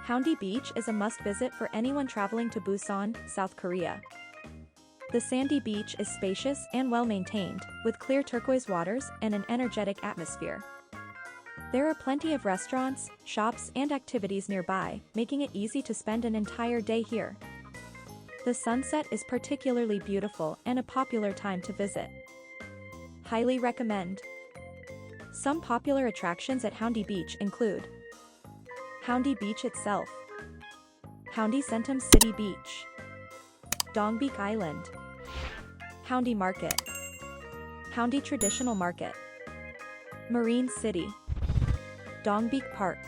Haeundae Beach is a must-visit for anyone traveling to Busan, South Korea. The sandy beach is spacious and well-maintained, with clear turquoise waters and an energetic atmosphere. There are plenty of restaurants, shops and activities nearby, making it easy to spend an entire day here. The sunset is particularly beautiful and a popular time to visit. Highly recommend. Some popular attractions at Haeundae Beach include Haeundae Beach itself, Haeundae Centum City Beach, Dongbaek Island, Haeundae Market, Haeundae Traditional Market, Marine City, Dongbaek Park,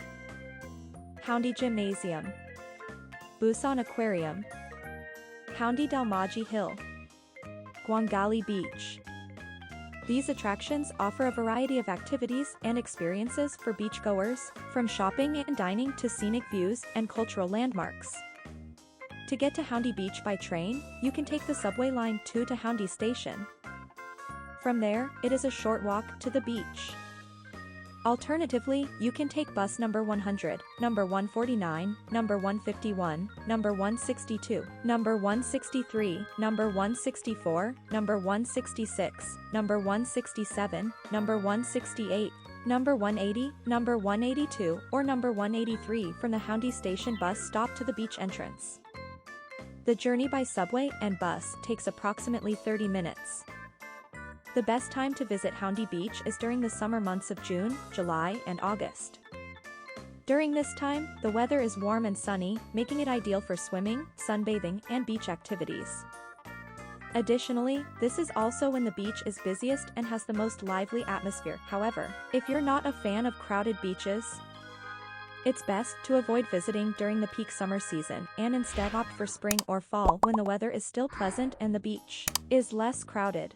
Haeundae Gymnasium, Busan Aquarium, Haeundae Dalmaji Hill, Gwangalli Beach. These attractions offer a variety of activities and experiences for beachgoers, from shopping and dining to scenic views and cultural landmarks. To get to Haeundae Beach by train, you can take the subway line 2 to Haeundae Station. From there, it is a short walk to the beach. Alternatively, you can take bus number 100, number 149, number 151, number 162, number 163, number 164, number 166, number 167, number 168, number 180, number 182, or number 183 from the Haeundae Station bus stop to the beach entrance. The journey by subway and bus takes approximately 30 minutes. The best time to visit Haeundae Beach is during the summer months of June, July, and August. During this time, the weather is warm and sunny, making it ideal for swimming, sunbathing, and beach activities. Additionally, this is also when the beach is busiest and has the most lively atmosphere. However, if you're not a fan of crowded beaches, it's best to avoid visiting during the peak summer season and instead opt for spring or fall when the weather is still pleasant and the beach is less crowded.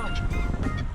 much.